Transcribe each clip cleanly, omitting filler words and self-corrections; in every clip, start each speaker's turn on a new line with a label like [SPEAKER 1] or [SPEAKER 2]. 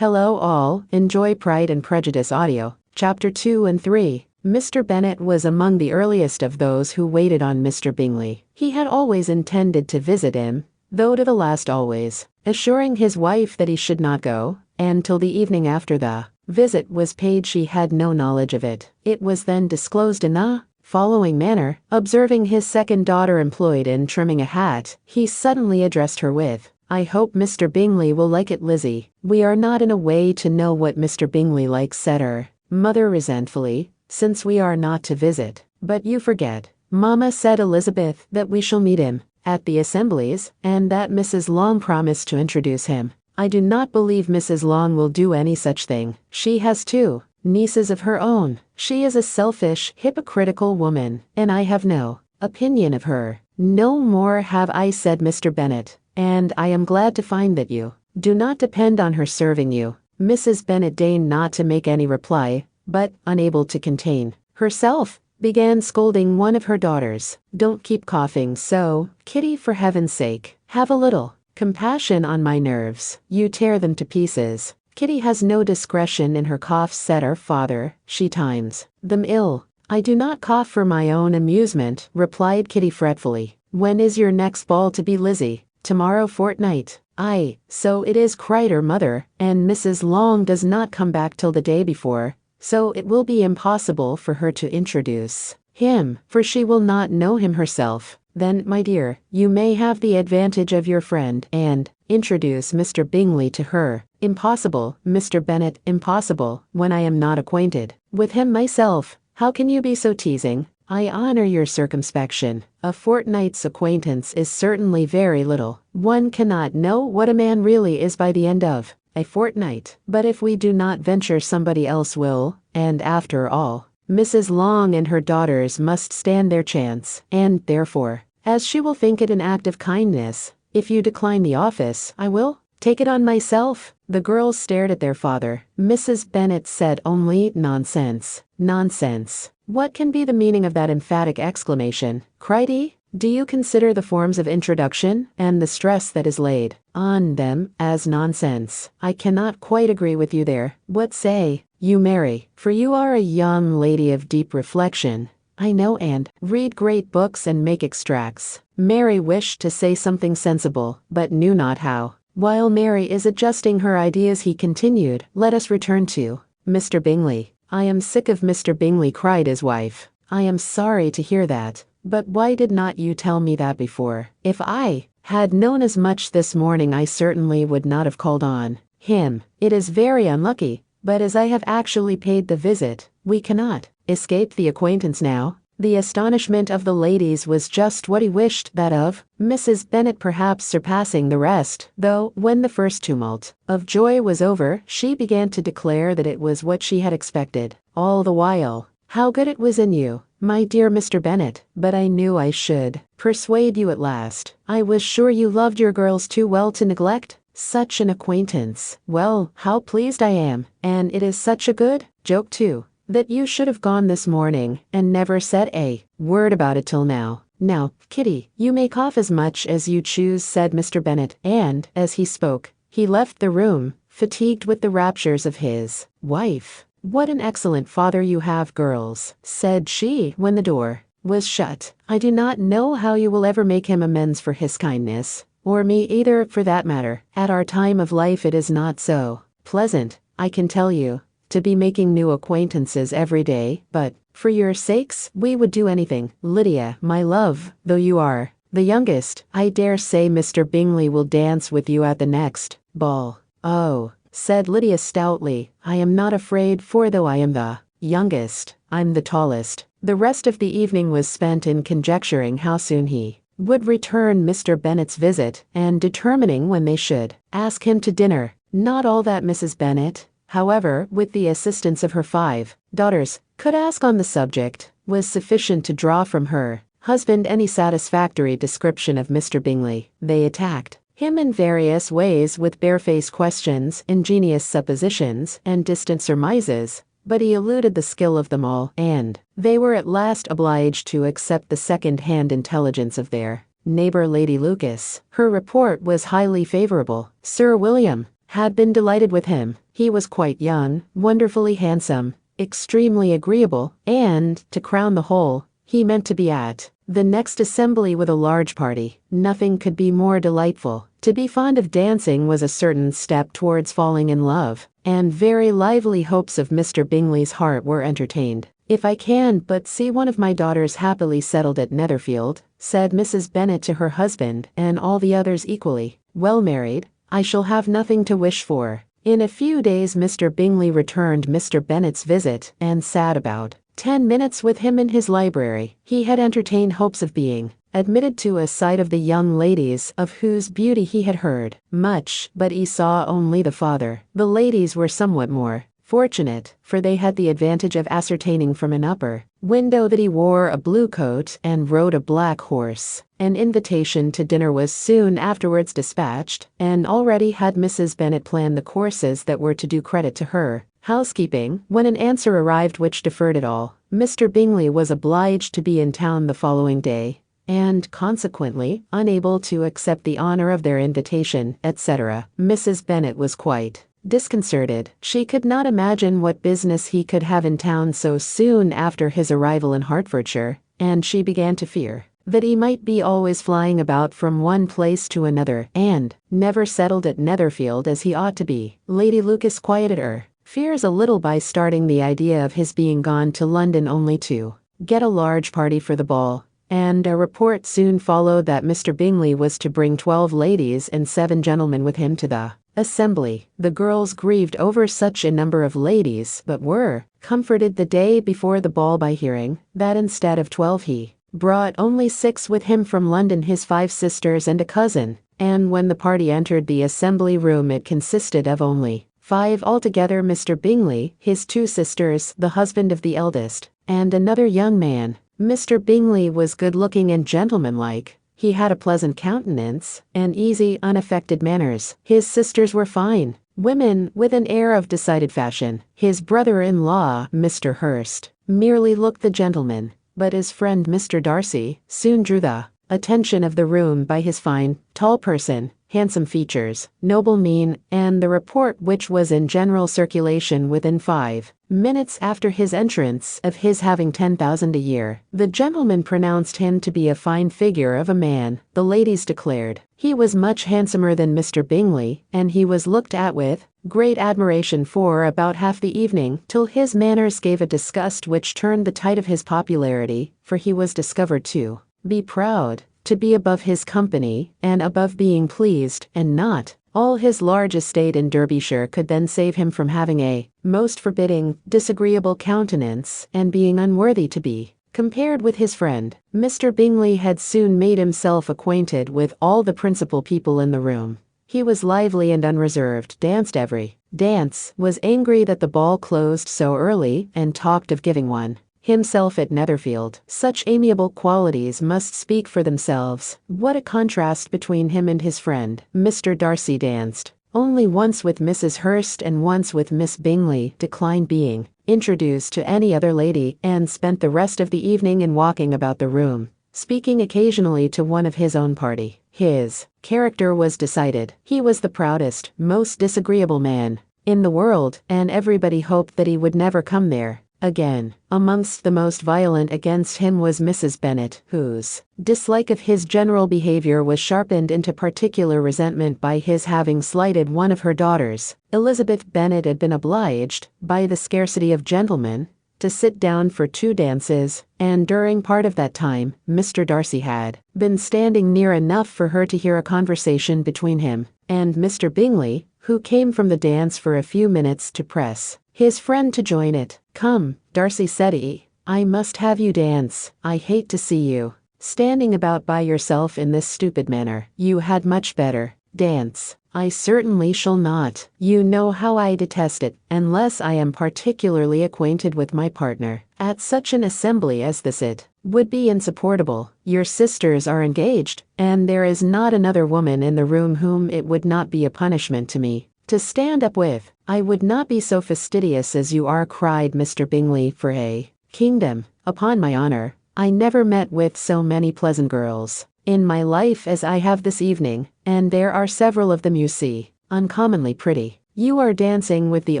[SPEAKER 1] Hello all, enjoy Pride and Prejudice audio, Chapter 2 and 3. Mr. Bennet was among the earliest of those who waited on Mr. Bingley. He had always intended to visit him, though to the last always, assuring his wife that he should not go, and till the evening after the visit was paid she had no knowledge of it. It was then disclosed in the following manner. Observing his second daughter employed in trimming a hat, he suddenly addressed her with, "I hope Mr. Bingley will like it, Lizzie." "We are not in a way to know what Mr. Bingley likes," said her mother resentfully, "since we are not to visit." "But you forget, Mamma," said Elizabeth, "that we shall meet him at the assemblies, and that Mrs. Long promised to introduce him." "I do not believe Mrs. Long will do any such thing. She has two nieces of her own. She is a selfish, hypocritical woman, and I have no opinion of her." "No more have I," said Mr. Bennet, "and I am glad to find that you do not depend on her serving you." Mrs. Bennet deigned not to make any reply, but, unable to contain herself, began scolding one of her daughters. "Don't keep coughing so, Kitty, for heaven's sake. Have a little compassion on my nerves. You tear them to pieces." "Kitty has no discretion in her coughs," said her father. "She times them ill." "I do not cough for my own amusement," replied Kitty fretfully. "When is your next ball to be, Lizzie?" "Tomorrow fortnight." "Aye, so it is," cried her mother, "and Mrs. Long does not come back till the day before, so it will be impossible for her to introduce him, for she will not know him herself." "Then, my dear, you may have the advantage of your friend, and introduce Mr. Bingley to her." "Impossible, Mr. Bennet, impossible, when I am not acquainted with him myself. How can you be so teasing?" "I honor your circumspection. A fortnight's acquaintance is certainly very little. One cannot know what a man really is by the end of a fortnight. But if we do not venture, somebody else will, and after all, Mrs. Long and her daughters must stand their chance, and therefore, as she will think it an act of kindness, if you decline the office, I will take it on myself." The girls stared at their father. Mrs. Bennet said only, "Nonsense, nonsense." "What can be the meaning of that emphatic exclamation?" cried he. "Do you consider the forms of introduction, and the stress that is laid on them, as nonsense?" "I cannot quite agree with you there. What say you, Mary? For you are a young lady of deep reflection, I know, and read great books and make extracts." Mary wished to say something sensible, but knew not how. While Mary is adjusting her ideas, he continued, "Let us return to Mr. Bingley." "I am sick of Mr. Bingley," cried his wife. "I am sorry to hear that. But why did not you tell me that before? If I had known as much this morning, I certainly would not have called on him. It is very unlucky, but as I have actually paid the visit, we cannot escape the acquaintance now." The astonishment of the ladies was just what he wished, that of Mrs. Bennet perhaps surpassing the rest, though, when the first tumult of joy was over, she began to declare that it was what she had expected all the while. "How good it was in you, my dear Mr. Bennet, but I knew I should persuade you at last. I was sure you loved your girls too well to neglect such an acquaintance. Well, how pleased I am, and it is such a good joke too, that you should have gone this morning, and never said a word about it till now. Now, Kitty, you may cough as much as you choose," said Mr. Bennet, and, as he spoke, he left the room, fatigued with the raptures of his wife. "What an excellent father you have, girls," said she, when the door was shut. "I do not know how you will ever make him amends for his kindness, or me either, for that matter. At our time of life it is not so pleasant, I can tell you, to be making new acquaintances every day, but, for your sakes, we would do anything. Lydia, my love, though you are the youngest, I dare say Mr. Bingley will dance with you at the next ball." "Oh," said Lydia stoutly, "I am not afraid, for though I am the youngest, I'm the tallest." The rest of the evening was spent in conjecturing how soon he would return Mr. Bennet's visit, and determining when they should ask him to dinner. Not all that Mrs. Bennet, however, with the assistance of her 5 daughters, could ask on the subject, was sufficient to draw from her husband any satisfactory description of Mr. Bingley. They attacked him in various ways, with barefaced questions, ingenious suppositions, and distant surmises, but he eluded the skill of them all, and they were at last obliged to accept the second-hand intelligence of their neighbour Lady Lucas. Her report was highly favourable. Sir William had been delighted with him. He was quite young, wonderfully handsome, extremely agreeable, and, to crown the whole, he meant to be at the next assembly with a large party. Nothing could be more delightful. To be fond of dancing was a certain step towards falling in love, and very lively hopes of Mr. Bingley's heart were entertained. "If I can but see one of my daughters happily settled at Netherfield," said Mrs. Bennet to her husband and all the others equally, "well married, I shall have nothing to wish for." In a few days Mr. Bingley returned Mr. Bennet's visit and sat about 10 minutes with him in his library. He had entertained hopes of being admitted to a sight of the young ladies of whose beauty he had heard much, but he saw only the father. The ladies were somewhat more fortunate, for they had the advantage of ascertaining from an upper window that he wore a blue coat and rode a black horse. An invitation to dinner was soon afterwards dispatched, and already had Mrs. Bennet planned the courses that were to do credit to her housekeeping, when an answer arrived which deferred it all. Mr. Bingley was obliged to be in town the following day, and consequently unable to accept the honor of their invitation, etc. Mrs. Bennet was quite disconcerted. She could not imagine what business he could have in town so soon after his arrival in Hertfordshire, and she began to fear that he might be always flying about from one place to another, and never settled at Netherfield as he ought to be. Lady Lucas quieted her fears a little by starting the idea of his being gone to London only to get a large party for the ball, and a report soon followed that Mr. Bingley was to bring 12 ladies and 7 gentlemen with him to the assembly. The girls grieved over such a number of ladies, but were comforted the day before the ball by hearing that instead of 12 he brought only 6 with him from London, his 5 sisters and a cousin, and when the party entered the assembly room it consisted of only 5 altogether: Mr. Bingley, his 2 sisters, the husband of the eldest, and another young man. Mr. Bingley was good-looking and gentlemanlike. He had a pleasant countenance and easy, unaffected manners. His sisters were fine women with an air of decided fashion. His brother-in-law, Mr. Hurst, merely looked the gentleman, but his friend Mr. Darcy soon drew the attention of the room by his fine, tall person, handsome features, noble mien, and the report which was in general circulation within 5 minutes after his entrance of his having 10,000 a year. The gentleman pronounced him to be a fine figure of a man. The ladies declared he was much handsomer than Mr. Bingley, and he was looked at with great admiration for about half the evening, till his manners gave a disgust which turned the tide of his popularity, for he was discovered to be proud, to be above his company, and above being pleased, and not all his large estate in Derbyshire could then save him from having a most forbidding, disagreeable countenance, and being unworthy to be compared with his friend. Mr. Bingley had soon made himself acquainted with all the principal people in the room. He was lively and unreserved, danced every dance, was angry that the ball closed so early, and talked of giving one himself at Netherfield. Such amiable qualities must speak for themselves. What a contrast between him and his friend. Mr. Darcy danced only once with Mrs. Hurst and once with Miss Bingley, declined being introduced to any other lady, and spent the rest of the evening in walking about the room, speaking occasionally to one of his own party. His character was decided. He was the proudest, most disagreeable man in the world, and everybody hoped that he would never come there again. Amongst the most violent against him was Mrs. Bennet, whose dislike of his general behavior was sharpened into particular resentment by his having slighted one of her daughters. Elizabeth Bennet had been obliged, by the scarcity of gentlemen, to sit down for 2 dances, and during part of that time, Mr. Darcy had been standing near enough for her to hear a conversation between him and Mr. Bingley, who came from the dance for a few minutes to press his friend to join it. "Come, Darcy," said he, "I must have you dance. I hate to see you standing about by yourself in this stupid manner. You had much better dance." "I certainly shall not. You know how I detest it, unless I am particularly acquainted with my partner. At such an assembly as this it would be insupportable. Your sisters are engaged, and there is not another woman in the room whom it would not be a punishment to me to stand up with." "I would not be so fastidious as you are," cried Mr. Bingley, "for a kingdom. Upon my honor, I never met with so many pleasant girls in my life as I have this evening, and there are several of them, you see." uncommonly pretty. You are dancing with the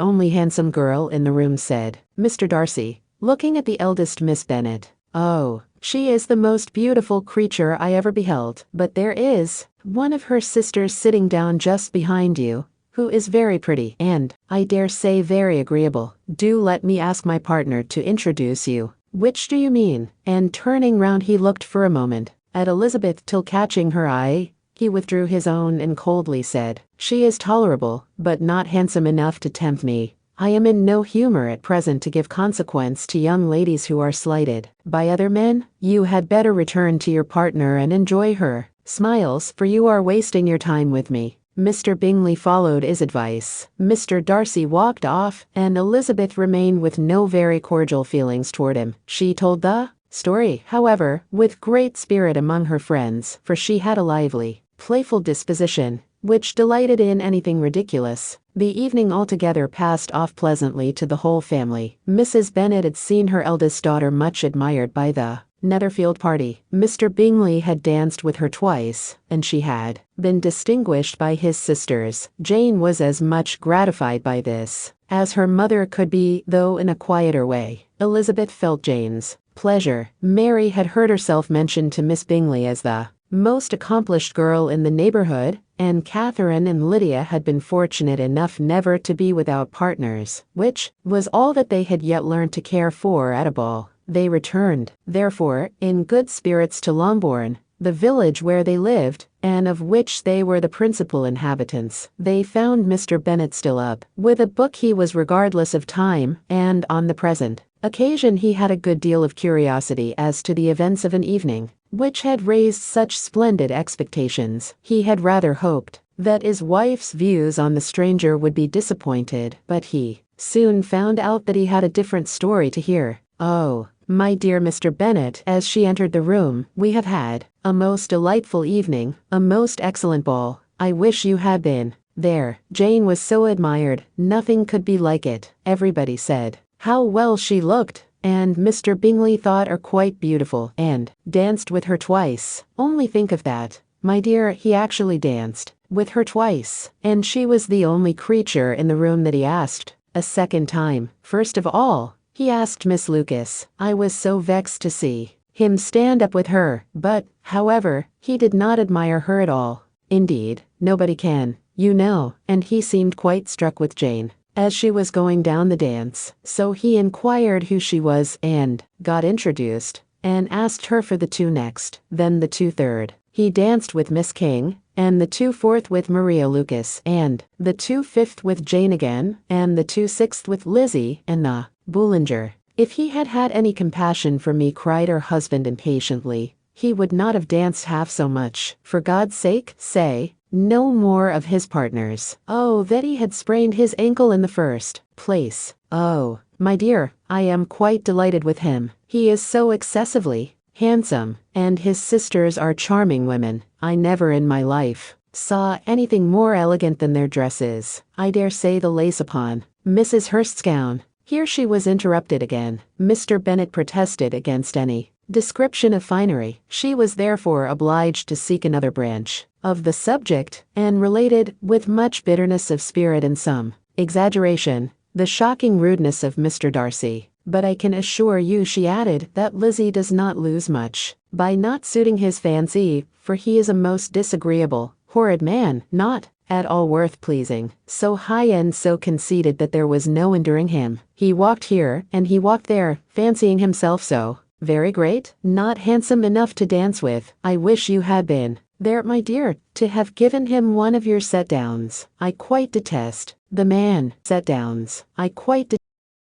[SPEAKER 1] only handsome girl in the room," said Mr. Darcy, looking at the eldest Miss Bennet. "Oh, she is the most beautiful creature I ever beheld, but there is one of her sisters sitting down just behind you, who is very pretty and, I dare say, very agreeable. Do let me ask my partner to introduce you." "Which do you mean?" And turning round he looked for a moment at Elizabeth till catching her eye, he withdrew his own and coldly said, "She is tolerable, but not handsome enough to tempt me. I am in no humor at present to give consequence to young ladies who are slighted by other men. You had better return to your partner and enjoy her smiles, for you are wasting your time with me." Mr. Bingley followed his advice. Mr. Darcy walked off, and Elizabeth remained with no very cordial feelings toward him. She told the story, however, with great spirit among her friends, for she had a lively, playful disposition, which delighted in anything ridiculous. The evening altogether passed off pleasantly to the whole family. Mrs. Bennet had seen her eldest daughter much admired by the Netherfield party. Mr. Bingley had danced with her twice, and she had been distinguished by his sisters. Jane was as much gratified by this as her mother could be, though in a quieter way. Elizabeth felt Jane's pleasure. Mary had heard herself mentioned to Miss Bingley as the most accomplished girl in the neighborhood, and Catherine and Lydia had been fortunate enough never to be without partners, which was all that they had yet learned to care for at a ball. They returned, therefore, in good spirits to Longbourn, the village where they lived, and of which they were the principal inhabitants. They found Mr. Bennet still up with a book. He was regardless of time, and on the present occasion he had a good deal of curiosity as to the events of an evening which had raised such splendid expectations. He had rather hoped that his wife's views on the stranger would be disappointed, but he soon found out that he had a different story to hear. "Oh, my dear Mr. Bennet," as she entered the room, "we have had a most delightful evening, a most excellent ball. I wish you had been there. Jane was so admired, nothing could be like it. Everybody said how well she looked, and Mr. Bingley thought her quite beautiful, and danced with her twice. Only think of that, my dear, he actually danced with her twice, and she was the only creature in the room that he asked a second time. First of all, he asked Miss Lucas. I was so vexed to see him stand up with her, but, however, he did not admire her at all. Indeed, nobody can, you know, and he seemed quite struck with Jane as she was going down the dance, so he inquired who she was and got introduced, and asked her for the two next, then the two third. He danced with Miss King, and the two fourth with Maria Lucas, and the two fifth with Jane again, and the two sixth with Lizzie and the Boulanger. If he had had any compassion for me, cried her husband impatiently, he would not have danced half so much. For God's sake, say no more of his partners. Oh, that he had sprained his ankle in the first place. Oh, my dear, I am quite delighted with him. He is so excessively handsome, and his sisters are charming women. I never in my life saw anything more elegant than their dresses. I dare say the lace upon Mrs. Hurst's gown." Here she was interrupted again. Mr. Bennet protested against any description of finery. She was therefore obliged to seek another branch of the subject, and related, with much bitterness of spirit and some exaggeration, the shocking rudeness of Mr. Darcy. "But I can assure you," she added, "that Lizzie does not lose much by not suiting his fancy, for he is a most disagreeable, horrid man, not at all worth pleasing, so high and so conceited that there was no enduring him. He walked here, and he walked there, fancying himself so very great, not handsome enough to dance with. I wish you had been there, my dear, to have given him one of your set downs. I quite detest the man. Set downs. I quite detest